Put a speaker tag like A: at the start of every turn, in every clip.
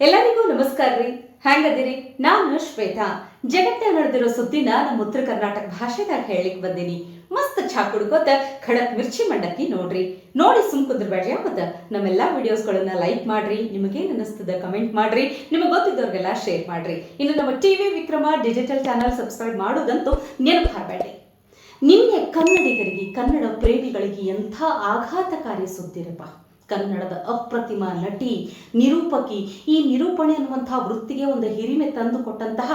A: ಎಲ್ಲರಿಗೂ ನಮಸ್ಕಾರ ರೀ. ಹ್ಯಾಂಗದಿರಿ? ನಾನು ಶ್ವೇತಾ. ಜಗತ್ತೇ ನಡೆದಿರೋ ಸುದ್ದಿನ ನಮ್ಮ ಉತ್ತರ ಕರ್ನಾಟಕ ಭಾಷೆದಾಗ ಹೇಳಲಿಕ್ಕೆ ಬಂದೀನಿ. ಮಸ್ತ್ ಚಾ ಕುಡ್ಕೋತ ಖಡಕ್ ಮಿರ್ಚಿ ಮಂಡಕ್ಕಿ ನೋಡ್ರಿ. ನೋಡಿ ಕುಂದ್ರಬೇಡ್ರಿ. ಮತ್ತೆ ನಮ್ಮೆಲ್ಲ ವಿಡಿಯೋಸ್ಗಳನ್ನ ಲೈಕ್ ಮಾಡ್ರಿ. ನಿಮಗೇನು ಅನಿಸ್ತದ ಕಮೆಂಟ್ ಮಾಡ್ರಿ. ನಿಮಗೆ ಗೊತ್ತಿದ್ದವ್ರಿಗೆಲ್ಲ ಶೇರ್ ಮಾಡ್ರಿ. ಇನ್ನು ನಮ್ಮ TV Vikrama digital channel subscribe ಮಾಡೋದಂತೂ ನೆನಪು ಹಾರಬೇಡ್ರಿ. ನಿನ್ನೆ ಕನ್ನಡಿಗರಿಗೆ, ಕನ್ನಡ ಪ್ರೇಮಿಗಳಿಗೆ ಎಂಥ ಆಘಾತಕಾರಿ ಸುದ್ದಿರಪ್ಪ. ಕನ್ನಡದ ಅಪ್ರತಿಮ ನಟಿ, ನಿರೂಪಕಿ, ಈ ನಿರೂಪಣೆ ಅನ್ನುವಂತಹ ವೃತ್ತಿಗೆ ಒಂದು ಹಿರಿಮೆ ತಂದು ಕೊಟ್ಟಂತಹ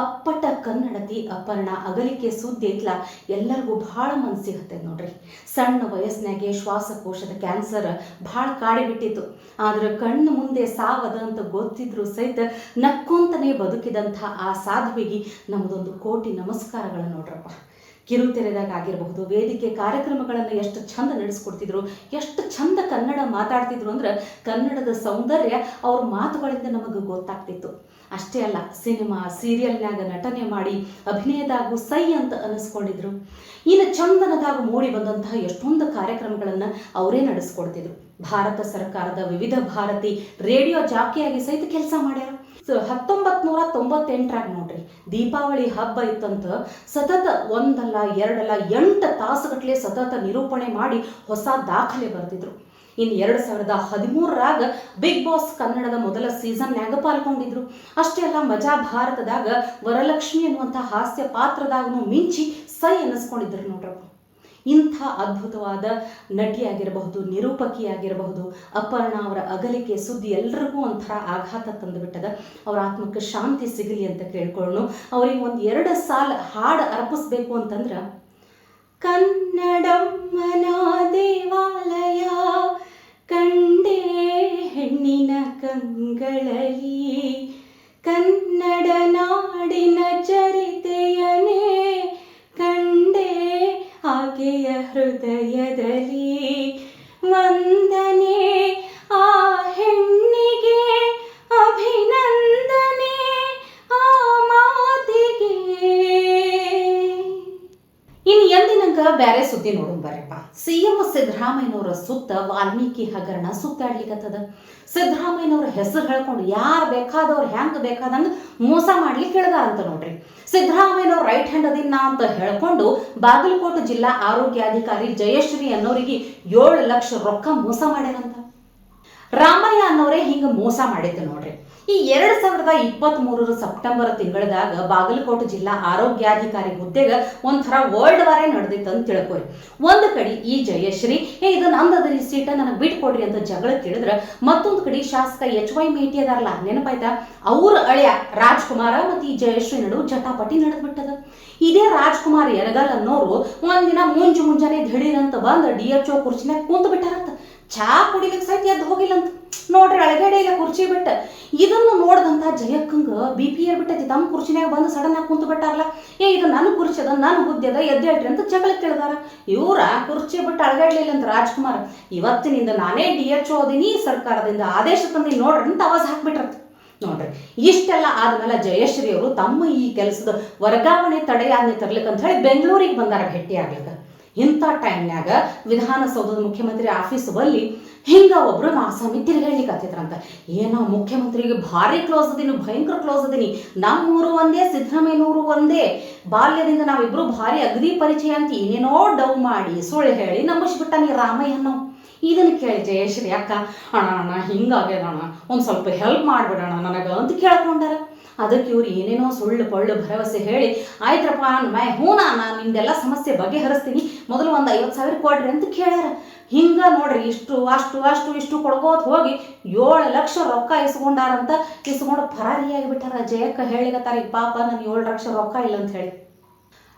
A: ಅಪ್ಪಟ ಕನ್ನಡತಿ ಅಪರ್ಣಾ ಅಗಲಿಕೆ ಸುದ್ದಿ ಐತ್ಲ ಎಲ್ಲರಿಗೂ ಭಾಳ ಮನಸ್ಸಿಗೆ ನೋಡ್ರಿ. ಸಣ್ಣ ವಯಸ್ಸಿನಾಗೆ ಶ್ವಾಸಕೋಶದ ಕ್ಯಾನ್ಸರ್ ಭಾಳ ಕಾಡಿಬಿಟ್ಟಿತ್ತು. ಆದ್ರೆ ಕಣ್ಣು ಮುಂದೆ ಸಾವದ ಅಂತ ಗೊತ್ತಿದ್ರು ಸಹಿತ ನಕ್ಕೊಂತನೇ ಬದುಕಿದಂಥ ಆ ಸಾಧುವಿಗೆ ನಮ್ಮದೊಂದು ಕೋಟಿ ನಮಸ್ಕಾರಗಳು ನೋಡ್ರಪ್ಪ. ಕಿರುತೆರೆದಾಗ ಆಗಿರಬಹುದು, ವೇದಿಕೆ ಕಾರ್ಯಕ್ರಮಗಳನ್ನು ಎಷ್ಟು ಚಂದ ನಡೆಸ್ಕೊಡ್ತಿದ್ರು, ಎಷ್ಟು ಚಂದ ಕನ್ನಡ ಮಾತಾಡ್ತಿದ್ರು ಅಂದ್ರೆ ಕನ್ನಡದ ಸೌಂದರ್ಯ ಅವ್ರ ಮಾತುಗಳಿಂದ ನಮಗೆ ಗೊತ್ತಾಗ್ತಿತ್ತು. ಅಷ್ಟೇ ಅಲ್ಲ, ಸಿನಿಮಾ ಸೀರಿಯಲ್ನಾಗ ನಟನೆ ಮಾಡಿ ಅಭಿನಯದಾಗೂ ಸೈ ಅಂತ ಅನಿಸ್ಕೊಂಡಿದ್ರು. ಇನ್ನು ಚಂದನದಾಗ ಮೂಡಿ ಬಂದಂತಹ ಎಷ್ಟೊಂದು ಕಾರ್ಯಕ್ರಮಗಳನ್ನು ಅವರೇ ನಡೆಸ್ಕೊಡ್ತಿದ್ರು. ಭಾರತ ಸರ್ಕಾರದ ವಿವಿಧ ಭಾರತಿ ರೇಡಿಯೋ ಜಾಕಿಯಾಗಿ ಸಹಿತ ಕೆಲಸ ಮಾಡ್ಯಾರ. 1998 ನೋಡ್ರಿ, ದೀಪಾವಳಿ ಹಬ್ಬ ಇತ್ತಂತ ಸತತ ಒಂದಲ್ಲ ಎರಡಲ್ಲ 8 ತಾಸುಗಟ್ಟಲೆ ಸತತ ನಿರೂಪಣೆ ಮಾಡಿ ಹೊಸ ದಾಖಲೆ ಬರ್ತಿದ್ರು. ಇನ್ನು 2013 ಬಿಗ್ ಬಾಸ್ ಕನ್ನಡದ ಮೊದಲ ಸೀಸನ್ಯಾಗ ಪಾಲ್ಗೊಂಡಿದ್ರು. ಅಷ್ಟೇ ಅಲ್ಲ, ಮಜಾ ಭಾರತದಾಗ ವರಲಕ್ಷ್ಮಿ ಅನ್ನುವಂಥ ಹಾಸ್ಯ ಪಾತ್ರದಾಗೂ ಮಿಂಚಿ ಸೈ ಅನ್ನಿಸ್ಕೊಂಡಿದ್ರು ನೋಡ್ರಪ್ಪ. ಇಂಥ ಅದ್ಭುತವಾದ ನಟಿಯಾಗಿರಬಹುದು, ನಿರೂಪಕಿಯಾಗಿರಬಹುದು ಅಪರ್ಣಾ ಅವರ ಅಗಲಿಕೆ ಸುದ್ದಿ ಎಲ್ರಿಗೂ ಒಂಥರ ಆಘಾತ ತಂದುಬಿಟ್ಟದ. ಅವರ ಆತ್ಮಕ್ಕೆ ಶಾಂತಿ ಸಿಗಲಿ ಅಂತ ಕೇಳ್ಕೊಳ್ಳೋಣ. ಅವ್ರಿಗೆ 1-2 ಸಾಲ ಹಾಡು ಅರ್ಪಿಸ್ಬೇಕು ಅಂತಂದ್ರೆ, ಕನ್ನಡಮ್ಮನ ದೇವಾಲಯ ಕಂಡೇ ಹೆಣ್ಣಿನ ಕಂಗಳಲ್ಲಿ, ಕನ್ನಡ ನಾಡಿನ ಚರಿತೆಯನೇ ಕಂಡೇ ಆಕೆಯ ಹೃದಯದಲ್ಲಿ, ವಂದನೆ ಆ ಹೆಣ್ಣಿಗೆ, ಅಭಿನಂದನೆ ಆ ಮಾತಿಗೆ. ಇನ್ನು ಎಂದಿನಂಗ ಬೇರೆ ಸುದ್ದಿ ನೋಡೋಣ ಬರ್ರಪ್ಪ. ಸಿಎಂ ಸಿದ್ದರಾಮಯ್ಯನವರ ಸುತ್ತ ವಾಲ್ಮೀಕಿ ಹಗರಣ ಸುತ್ತಾಡ್ಲಿಕ್ಕತ್ತದ. ಸಿದ್ದರಾಮಯ್ಯನವ್ರ ಹೆಸರು ಹೇಳ್ಕೊಂಡು ಯಾರು ಬೇಕಾದವ್ರು ಹೆಂಗೆ ಬೇಕಾದಂಗೆ ಮೋಸ ಮಾಡ್ಲಿಕ್ಕೆ ಹೇಳ್ದಾರಂತ ನೋಡ್ರಿ. ಸಿದ್ದರಾಮಯ್ಯನವ್ರ ರೈಟ್ ಹ್ಯಾಂಡ್ ಅದಿನ್ನ ಅಂತ ಹೇಳ್ಕೊಂಡು ಬಾಗಲಕೋಟೆ ಜಿಲ್ಲಾ ಆರೋಗ್ಯಾಧಿಕಾರಿ ಜಯಶ್ರೀ ಅನ್ನೋರಿಗೆ 7 ಲಕ್ಷ ರೊಕ್ಕ ಮೋಸ ಮಾಡ್ಯಾರಂತ. ರಾಮಯ್ಯ ಅನ್ನೋರೇ ಹಿಂಗೆ ಮೋಸ ಮಾಡಿದ್ದು ನೋಡ್ರಿ. ಈ 2023 ಸೆಪ್ಟೆಂಬರ್ ತಿಂಗಳದಾಗ ಬಾಗಲಕೋಟೆ ಜಿಲ್ಲಾ ಆರೋಗ್ಯಾಧಿಕಾರಿ ಹುದ್ದೆಗೆ ಒಂಥರ ವರ್ಲ್ಡ್ ವಾರೇ ನಡೆದಿತ್ತು ಅಂತ ತಿಳ್ಕೊರಿ. ಒಂದು ಕಡೆ ಈ ಜಯಶ್ರೀ ಇದು ನಂದದ್ರಿ ಸೀಟ ನನಗೆ ಬಿಟ್ಕೊಡ್ರಿ ಅಂತ ಜಗಳ ತಿಳಿದ್ರೆ, ಮತ್ತೊಂದು ಕಡೆ ಶಾಸಕ HY ಮೇಟಿ ಅದಾರಲ್ಲ, ನೆನಪಾಯ್ತಾ, ಅವ್ರ ಅಳಿಯ ರಾಜ್ಕುಮಾರ ಮತ್ತು ಈ ಜಯಶ್ರೀ ನಡುವೆ ಜಟಾಪಟಿ ನಡೆದ್ಬಿಟ್ಟದ. ಇದೇ ರಾಜ್ಕುಮಾರ್ ಯರಗಲ್ ಅನ್ನೋರು ಒಂದಿನ ಮುಂಜಾನೆ ದಿಢೀರಂತ ಬಂದು DHO ಕುರ್ಚಿನಾಗ ಕುಂತು ಬಿಟ್ಟಾರಂತ. ಚಾ ಕುಡಿಲಿಕ್ಕೆ ಸಹಿತ ಎದ್ದು ಹೋಗಿಲ್ಲಂತ ನೋಡ್ರಿ, ಅಳಗಡೆ ಇಲ್ಲ ಕುರ್ಚಿ ಬಿಟ್ಟ. ಇದನ್ನು ನೋಡ್ದಂತ ಜಯಕ್ಕಂಗ BP ಏರ್ಬಿಟ್ಟೈತಿ. ತಮ್ಮ ಕುರ್ಚಿನಾಗ ಬಂದು ಸಡನ್ ಆಗಿ ಕುಂತು ಬಿಟ್ಟಾರಲ್ಲ, ಇದು ನನ್ನ ಕುರ್ಚಿ ಅದ, ನನ್ನ ಹುದ್ದೆ ಅದ, ಎದ್ದೇಳ್ರಿ ಅಂತ ಜಗಳ ಕೇಳಿದಾರ. ಇವರ ಕುರ್ಚಿ ಬಿಟ್ಟು ಅಳಗಡ್ಲಿಲ್ಲ ಅಂತ ರಾಜ್ಕುಮಾರ್, ಇವತ್ತಿನಿಂದ ನಾನೇ DHO ಅದೀನಿ, ಸರ್ಕಾರದಿಂದ ಆದೇಶ ತಂದಿ ನೋಡ್ರಿ ಅಂತ ಆವಾಜ್ ಹಾಕ್ಬಿಟ್ರಂತ. ನೋಡ್ರಿ, ಇಷ್ಟೆಲ್ಲ ಆದ್ಮೇಲೆ ಜಯಶ್ರೀ ಅವರು ತಮ್ಮ ಈ ಕೆಲಸದ ವರ್ಗಾವಣೆ ತಡೆಯಾಜ್ಞೆ ತರ್ಲಿಕ್ಕೆ ಅಂತ ಹೇಳಿ ಬೆಂಗಳೂರಿಗೆ ಬಂದಾರ ಭೇಟಿ ಆಗ್ಲಿಕ್ಕೆ. ಇಂಥ ಟೈಮ್ನಾಗ ವಿಧಾನಸೌಧದ ಮುಖ್ಯಮಂತ್ರಿ ಆಫೀಸ್ ಬಲ್ಲಿ ಹಿಂಗ ಒಬ್ರು ಆಸಾಮಿ ತಿರುಗಾಡ್ಲಿಕ್ಕತ್ತಿದ್ರಂತ. ಏನೋ ಮುಖ್ಯಮಂತ್ರಿಗೆ ಭಾರಿ ಕ್ಲೋಸ್ ಅದೀನಿ, ಭಯಂಕರ ಕ್ಲೋಸ್ ಅದೀನಿ, ನಮ್ಮೂರು ಒಂದೇ, ಸಿದ್ದರಾಮಯ್ಯನೂರು ಒಂದೇ, ಬಾಲ್ಯದಿಂದ ನಾವಿಬ್ರು ಭಾರಿ ಅಗದಿ ಪರಿಚಯ ಅಂತ ಏನೇನೋ ಡವ್ ಮಾಡಿ ಸುಳ್ಳು ಹೇಳಿ ನಂಬಿಸ್ಬಿಟ್ಟಾನಿ ರಾಮಯ್ಯನೋ. ಇದನ್ನು ಕೇಳಿ ಜಯಶ್ರೀ ಅಕ್ಕ, ಅಣ್ಣ ಹಿಂಗಾಗ್ಯದಣ್ಣ, ಒಂದು ಸ್ವಲ್ಪ ಹೆಲ್ಪ್ ಮಾಡಿಬಿಡೋಣ ನನಗೆ ಅಂತ ಕೇಳ್ಕೊಂಡಾರ. ಅದಕ್ಕೆ ಇವ್ರು ಏನೇನೋ ಸುಳ್ಳು ಪಳ್ಳು ಭರವಸೆ ಹೇಳಿ, ಆಯ್ತ್ರಪ್ಪ ನಾನು ನಿಮ್ದೆಲ್ಲ ಸಮಸ್ಯೆ ಬಗೆಹರಿಸ್ತೀನಿ, ಮೊದಲು ಒಂದು 50,000 ಕೊಡ್ರಿ ಅಂತ ಕೇಳ್ಯಾರ. ಹಿಂಗ ನೋಡ್ರಿ, ಇಷ್ಟು ಕೊಡ್ಕೋತ ಹೋಗಿ 7 ಲಕ್ಷ ರೊಕ್ಕ ಇಸ್ಕೊಂಡು ಫರಾರಿಯಾಗಿ ಬಿಟ್ಟಾರ. ಜಯಕ್ಕ ಹೇಳಿಗತ್ತಾರ, ಈ ಪಾಪ ನಾನು 7 ಲಕ್ಷ ರೊಕ್ಕ ಇಲ್ಲ ಅಂತ ಹೇಳಿ.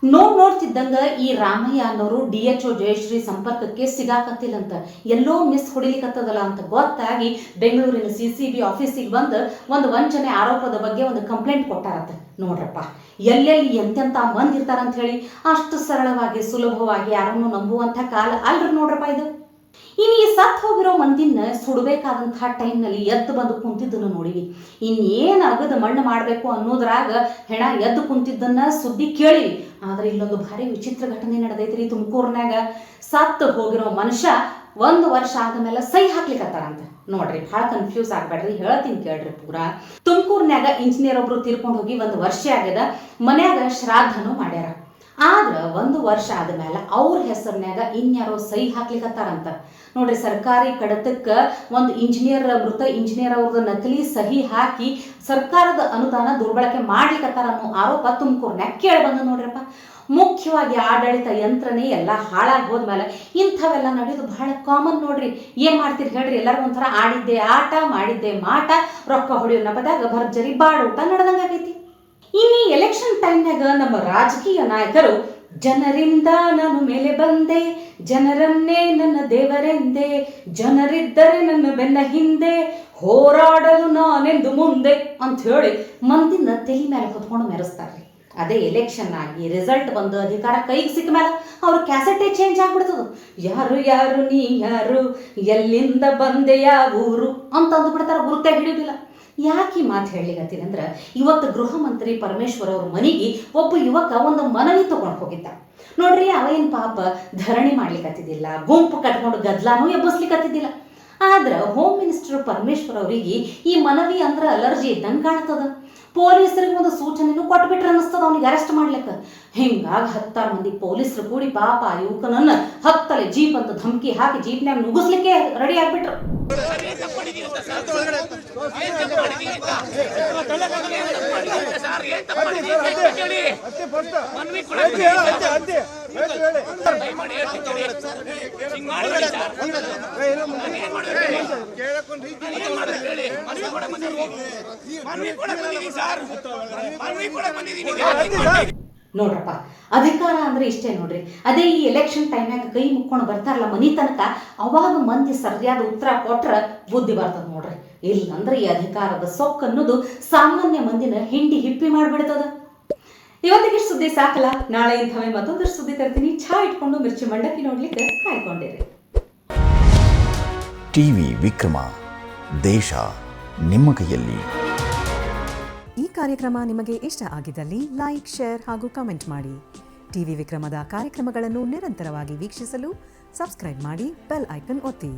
A: ನೋಡ್ತಿದ್ದಂಗ ಈ ರಾಮಯ್ಯ ಅನ್ನೋರು DHO ಜಯಶ್ರೀ ಸಂಪರ್ಕಕ್ಕೆ ಸಿಗಾಕತ್ತಿಲ್ಲಂತ, ಎಲ್ಲೋ ಮಿಸ್ ಹೊಡಿಲಿಕ್ಕತ್ತದಲ್ಲ ಅಂತ ಗೊತ್ತಾಗಿ ಬೆಂಗಳೂರಿನ CCB ಆಫೀಸಿಗೆ ಬಂದು ಒಂದು ವಂಚನೆ ಆರೋಪದ ಬಗ್ಗೆ ಒಂದು ಕಂಪ್ಲೇಂಟ್ ಕೊಟ್ಟಾರತ್ತ. ನೋಡ್ರಪ್ಪ, ಎಲ್ಲೆಲ್ಲಿ ಎಂತೆಂಥ ಮಂದಿ ಇರ್ತಾರಂತ ಹೇಳಿ ಅಷ್ಟು ಸರಳವಾಗಿ ಸುಲಭವಾಗಿ ಯಾರನ್ನು ನಂಬುವಂಥ ಕಾಲ ಅಲ್ರಿ ನೋಡ್ರಪ್ಪ ಇದು. ಇನ್ನು ಈ ಸತ್ತು ಹೋಗಿರೋ ಮಂದಿನ ಸುಡಬೇಕಾದಂತಹ ಟೈಮ್ನಲ್ಲಿ ಎದ್ದು ಬಂದು ಕುಂತಿದ್ದನ್ನು ನೋಡಿವಿ. ಇನ್ನೇನು ಅಗದ ಮಣ್ಣು ಮಾಡಬೇಕು ಅನ್ನೋದ್ರಾಗ ಹೆಣ ಎದ್ದು ಕುಂತಿದ್ದನ್ನ ಸುದ್ದಿ ಕೇಳಿವಿ. ಆದ್ರೆ ಇಲ್ಲೊಂದು ಭಾರಿ ವಿಚಿತ್ರ ಘಟನೆ ನಡೆದೈತ್ರಿ. ತುಮಕೂರಿನಾಗ ಸತ್ತು ಹೋಗಿರೋ ಮನುಷ್ಯ 1 ವರ್ಷ ಆದ ಮೇಲೆ ಸಹಿ ಹಾಕ್ಲಿಕ್ಕತ್ತಾರಂತ. ನೋಡ್ರಿ ಭಾಳ ಕನ್ಫ್ಯೂಸ್ ಆಗ್ಬೇಡ್ರಿ, ಹೇಳ್ತೀನಿ ಕೇಳ್ರಿ ಪೂರಾ. ತುಮಕೂರ್ನ್ಯಾಗ ಇಂಜಿನಿಯರ್ ಒಬ್ರು ತೀರ್ಕೊಂಡು ಹೋಗಿ 1 ವರ್ಷ ಆಗ್ಯದ, ಮನ್ಯಾಗ ಶ್ರಾದ್ದನೂ ಮಾಡ್ಯಾರ. ಆದ್ರೆ 1 ವರ್ಷ ಆದ್ಮೇಲೆ ಅವ್ರ ಹೆಸರಿನ್ಯಾಗ ಇನ್ಯಾರೋ ಸಹಿ ಹಾಕ್ಲಿಕ್ಕತ್ತಾರಂತ. ನೋಡ್ರಿ, ಸರ್ಕಾರಿ ಕಡತಕ್ಕೆ ಒಂದು ಮೃತ ಇಂಜಿನಿಯರ್ ಅವ್ರದ್ದು ನಕಲಿ ಸಹಿ ಹಾಕಿ ಸರ್ಕಾರದ ಅನುದಾನ ದುರ್ಬಳಕೆ ಮಾಡ್ಲಿಕ್ಕತ್ತಾರ ಅನ್ನೋ ಆರೋಪ ತುಮಕೂರ್ನ್ಯಾಗ ಕೇಳಿ ಬಂದ ನೋಡ್ರಪ್ಪ. ಮುಖ್ಯವಾಗಿ ಆಡಳಿತ ಯಂತ್ರನೇ ಎಲ್ಲ ಹಾಳಾಗಿ ಹೋದ್ಮೇಲೆ ಇಂಥವೆಲ್ಲ ನಡೆಯೋದು ಬಹಳ ಕಾಮನ್ ನೋಡ್ರಿ. ಏನ್ ಮಾಡ್ತೀರಿ ಹೇಳ್ರಿ, ಎಲ್ಲರಿಗೂ ಒಂಥರ ಆಡಿದ್ದೆ ಆಟ ಮಾಡಿದ್ದೆ ಮಾಟ, ರೊಕ್ಕ ಹೊಡೆಯೋ ನಪದಾಗ ಭರ್ಜರಿ ಬಾಡೂಟ ನಡೆದಂಗಾಗೈತಿ. ಇನ್ನು ಎಲೆಕ್ಷನ್ ಟೈಮ್ನಾಗ ನಮ್ಮ ರಾಜಕೀಯ ನಾಯಕರು ಜನರಿಂದ ನಾನು ಮೇಲೆ ಬಂದೆ, ಜನರನ್ನೇ ನನ್ನ ದೇವರೆಂದೆ, ಜನರಿದ್ದರೆ ನನ್ನ ಬೆನ್ನ ಹಿಂದೆ, ಹೋರಾಡಲು ನಾನೆಂದು ಮುಂದೆ ಅಂತ ಹೇಳಿ ಮಂದಿನ ತಲೆ ಮೇಲೆ ಹೊತ್ಕೊಂಡು ಮೆರೆಸ್ತಾರ್ರಿ. ಅದೇ ಎಲೆಕ್ಷನ್ ಆಗಿ ರಿಸಲ್ಟ್ ಬಂದು ಅಧಿಕಾರ ಕೈಗೆ ಸಿಕ್ಕ ಮೇಲೆ ಅವ್ರ ಕ್ಯಾಸೆಟೇ ಚೇಂಜ್ ಆಗ್ಬಿಡ್ತದ. ಯಾರು ಯಾರು ನೀ ಯಾರು, ಎಲ್ಲಿಂದ ಬಂದೆ ಯಾವ ಊರು ಅಂತ ಅಂದ್ಬಿಡ್ತಾರ, ಗುರುತೇ ಹಿಡಿಯೋದಿಲ್ಲ. ಯಾಕೆ ಈ ಮಾತು ಹೇಳಲಿಗತ್ತೀನಿ ಅಂದ್ರೆ, ಇವತ್ತು ಗೃಹ ಮಂತ್ರಿ ಪರಮೇಶ್ವರ್ ಅವ್ರ ಮನೆಗೆ ಒಬ್ಬ ಯುವಕ ಒಂದು ಮನವಿ ತಗೊಂಡು ಹೋಗಿದ್ದ ನೋಡ್ರಿ. ಅವೇನು ಪಾಪ ಧರಣಿ ಮಾಡ್ಲಿಕ್ಕತ್ತಿದ್ದಿಲ್ಲ, ಗುಂಪು ಕಟ್ಕೊಂಡು ಗದ್ಲಾನೂ ಎಬ್ಬಸ್ಲಿಕ್ಕತ್ತಿದ್ದಿಲ್ಲ. ಆದ್ರೆ ಹೋಮ್ ಮಿನಿಸ್ಟರ್ ಪರಮೇಶ್ವರ್ ಅವರಿಗೆ ಈ ಮನವಿ ಅಂದ್ರೆ ಅಲರ್ಜಿ ಇದ್ದಂಗೆ ಕಾಣ್ತದ. ಪೊಲೀಸರಿಗೆ ಒಂದು ಸೂಚನೆನೂ ಕೊಟ್ಬಿಟ್ರೆ ಅನ್ನಿಸ್ತದ ಅವ್ನಿಗೆ ಅರೆಸ್ಟ್ ಮಾಡ್ಲಿಕ್ಕೆ. ಹಿಂಗಾಗಿ 10 ಮಂದಿ ಪೊಲೀಸರು ಕೂಡಿ ಪಾಪ ಆ ಯುವಕನನ್ನ ಹತ್ತಲೆ ಜೀಪ್ ಅಂತ ಧಮಕಿ ಹಾಕಿ ಜೀಪ್ನ್ಯಾಗ ನುಗ್ಗಿಸ್ಲಿಕ್ಕೆ ರೆಡಿ ಆಗ್ಬಿಟ್ರು. ನೋಡ್ರಪ್ಪ, ಅಧಿಕಾರ ಅಂದ್ರೆ ಇಷ್ಟೇ ನೋಡ್ರಿ. ಅದೇ ಈ ಎಲೆಕ್ಷನ್ ಟೈಮ್ನಾಗ ಕೈ ಮುಕ್ಕೊಂಡು ಬರ್ತಾರಲ್ಲ ಮನಿ ತನಕ, ಅವಾಗ ಮಂದಿ ಸರಿಯಾದ ಉತ್ತರ ಕೊಟ್ರ ಬುದ್ಧಿ ಬರ್ತದ ನೋಡ್ರಿ. ಇಲ್ಲಂದ್ರೆ ಈ ಅಧಿಕಾರದ ಸೊಕ್ಕು ಅನ್ನೋದು ಸಾಮಾನ್ಯ ಮಂದಿನ ಹಿಂಡಿ ಹಿಪ್ಪಿ ಮಾಡ್ಬಿಡ್ತದ. ಇವತ್ತಿಗೆ ಸುದ್ದಿ ಸಾಕಲ್ಲ, ನಾಳೆ ಇಂಥವೇ ಮತ್ತೊಂದಷ್ಟು ಸುದ್ದಿ ತರ್ತೀನಿ. ಚಹಾ ಇಟ್ಕೊಂಡು ಮಿರ್ಚಿ ಮಂಡಕ್ಕಿ ನೋಡ್ಲಿಕ್ಕೆ ಕಾಯ್ಕೊಂಡಿರಿ.
B: ಟಿವಿ ವಿಕ್ರಮ, ದೇಶ ನಿಮ್ಮ ಕೈಯಲ್ಲಿ.
C: ಈ ಕಾರ್ಯಕ್ರಮ ನಿಮಗೆ ಇಷ್ಟ ಆಗಿದ್ದಲ್ಲಿ ಲೈಕ್, ಶೇರ್ ಹಾಗೂ ಕಮೆಂಟ್ ಮಾಡಿ. ಟಿವಿ ವಿಕ್ರಮದ ಕಾರ್ಯಕ್ರಮಗಳನ್ನು ನಿರಂತರವಾಗಿ ವೀಕ್ಷಿಸಲು ಸಬ್ಸ್ಕ್ರೈಬ್ ಮಾಡಿ, ಬೆಲ್ ಐಕನ್ ಒತ್ತಿ.